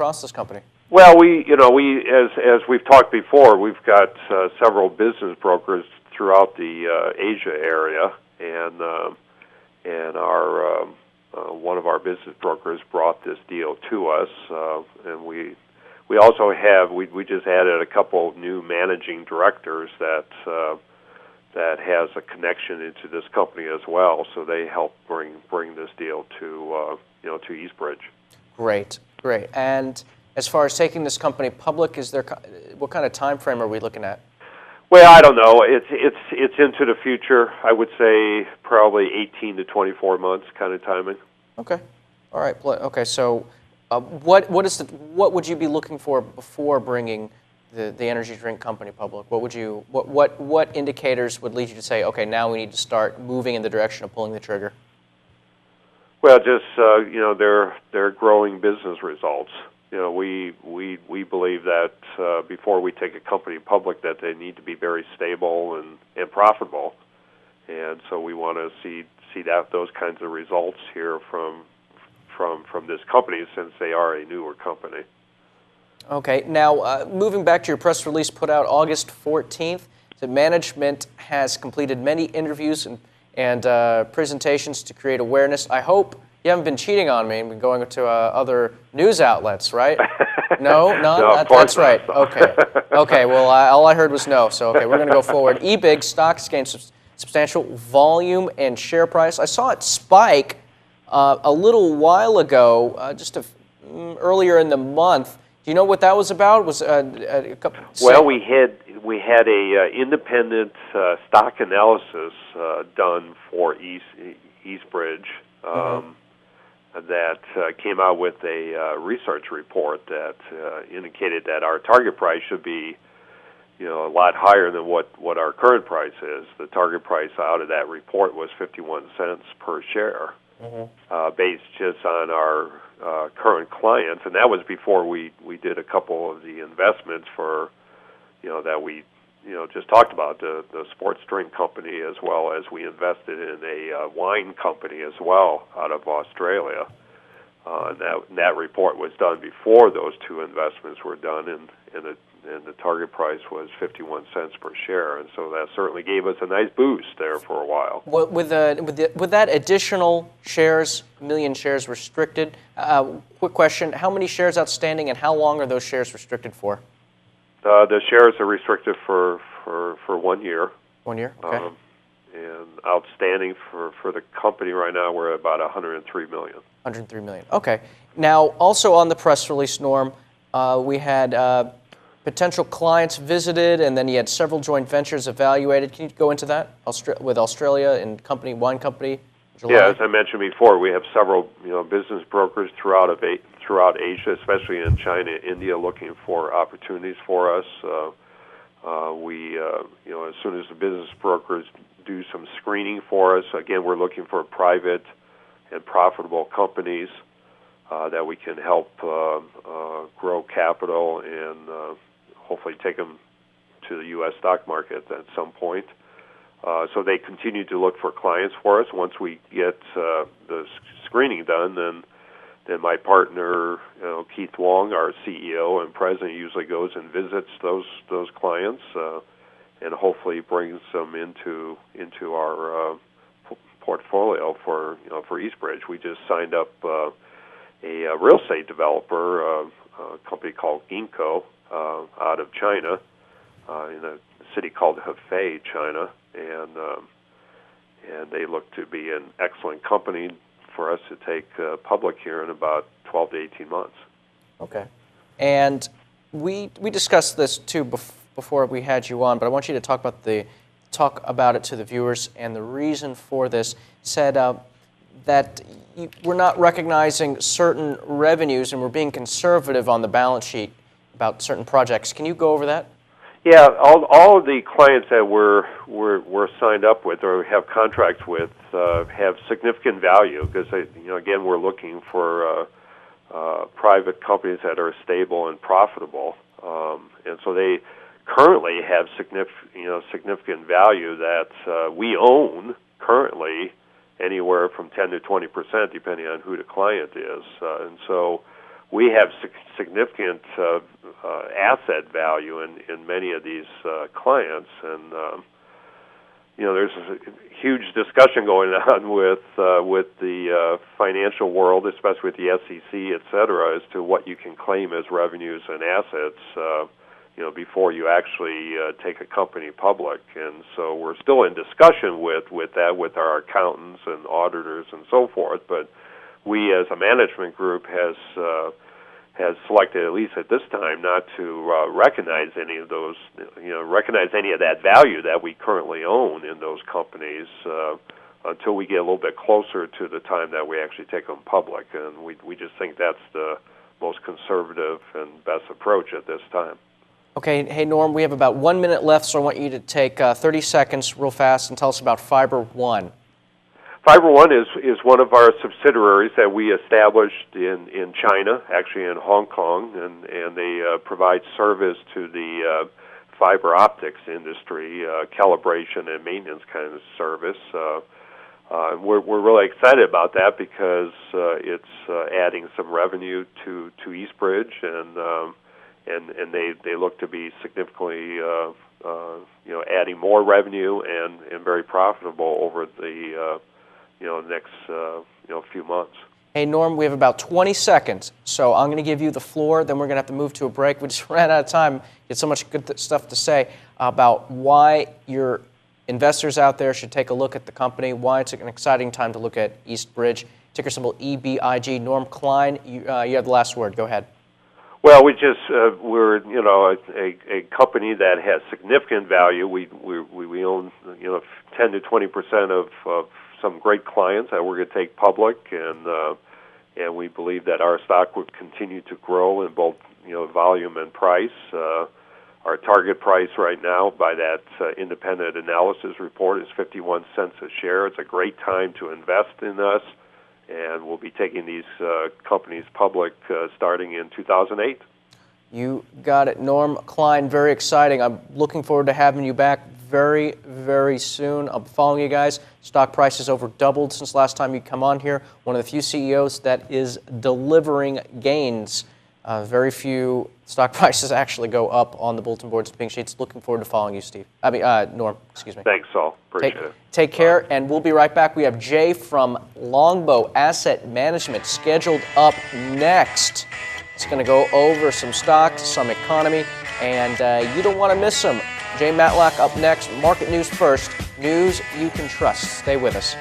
across this company? Well, as we've talked before, we've got several business brokers throughout the Asia area, and our one of our business brokers brought this deal to us, and we also have we just added a couple new managing directors that has a connection into this company as well, so they help bring this deal to to EastBridge. Great. And as far as taking this company public, what kind of time frame are we looking at? Well, I don't know. It's into the future. I would say probably 18 to 24 months kind of timing. Okay. All right. Okay. So, what would you be looking for before bringing the energy drink company public? What indicators would lead you to say, okay, now we need to start moving in the direction of pulling the trigger? Well, just their growing business results. We believe that before we take a company public, that they need to be very stable and profitable, and so we want to see those kinds of results here from this company, since they are a newer company. Okay. Now, moving back to your press release put out August 14th, the management has completed many interviews and presentations to create awareness. I hope you haven't been cheating on me and been going to other news outlets, right? No? No, that's right. Okay. Okay, well, all I heard was no, so okay, we're going to go forward. EBIG stocks gained substantial volume and share price. I saw it spike a little while ago, earlier in the month. Do you know what that was about? Well, we had a independent stock analysis done for EastBridge. That came out with a research report that indicated that our target price should be, a lot higher than what our current price is. The target price out of that report was 51 cents per share, based just on our current clients, and that was before we did a couple of the investments for, that we just talked about, the sports drink company, as well as we invested in a wine company as well out of Australia. That report was done before those two investments were done, and the target price was 51 cents per share, and so that certainly gave us a nice boost there for a while. With that additional shares, million shares restricted, quick question, how many shares outstanding and how long are those shares restricted for? The shares are restricted for 1 year. 1 year, okay. And outstanding for the company right now, we're at about 103 million. 103 million, okay. Now, also on the press release, Norm, we had potential clients visited, and then you had several joint ventures evaluated. Can you go into that with Australia and wine company? July? Yeah, as I mentioned before, we have several business brokers throughout Asia, especially in China, India, looking for opportunities for us. As soon as the business brokers do some screening for us, again, we're looking for private and profitable companies that we can help grow capital and hopefully take them to the U.S. stock market at some point. So they continue to look for clients for us. Once we get the screening done, then my partner, Keith Wong, our CEO and president, usually goes and visits those clients and hopefully brings them into our portfolio for EastBridge. We just signed up a real estate developer, a company called Ginkgo, out of China, in a city called Hefei, China, and they look to be an excellent company for us to take public here in about 12 to 18 months. Okay. And we discussed this too before we had you on, but I want you to talk about it to the viewers. And the reason for this said that we're not recognizing certain revenues and we're being conservative on the balance sheet about certain projects. Can you go over that? Yeah, all of the clients that we're signed up with or have contracts with have significant value because again, we're looking for private companies that are stable and profitable, and so they currently have significant value that we own currently anywhere from 10 to 20%, depending on who the client is, and so we have significant asset value in many of these clients, and there's a huge discussion going on with the financial world, especially with the SEC, et cetera, as to what you can claim as revenues and assets, before you actually take a company public. And so we're still in discussion with that, with our accountants and auditors and so forth. But we, as a management group, has selected, at least at this time, not to recognize any of those, recognize any of that value that we currently own in those companies until we get a little bit closer to the time that we actually take them public. And we just think that's the most conservative and best approach at this time. Okay, hey Norm, we have about 1 minute left, so I want you to take 30 seconds real fast and tell us about Fiber One. Fiber One is one of our subsidiaries that we established in China, actually in Hong Kong, and they provide service to the fiber optics industry, calibration and maintenance kind of service. We're really excited about that because it's adding some revenue to EastBridge, and they look to be significantly adding more revenue and very profitable over the next few months. Hey Norm, we have about 20 seconds, so I'm going to give you the floor, then we're going to have to move to a break. We just ran out of time. You had so much good stuff to say about why your investors out there should take a look at the company, why it's an exciting time to look at EastBridge. Ticker symbol EBIG. Norm Klien, you have the last word. Go ahead. Well, we're a company that has significant value. We own 10 to 20% of some great clients that we're going to take public, and we believe that our stock would continue to grow in both volume and price. Our target price right now by that independent analysis report is 51 cents a share. It's a great time to invest in us, and we'll be taking these companies public starting in 2008. You got it, Norm Klien. Very exciting. I'm looking forward to having you back very, very soon. I'm following you guys. Stock price has over doubled since last time you come on here. One of the few CEOs that is delivering gains. Very few stock prices actually go up on the bulletin boards and pink sheets. Looking forward to following you, Norm. Excuse me. Thanks, Saul. Appreciate it. Take care, and we'll be right back. We have Jay from Longbow Asset Management scheduled up next. It's going to go over some stocks, some economy, and you don't want to miss them. Jay Matlock up next. Market news first. News you can trust. Stay with us.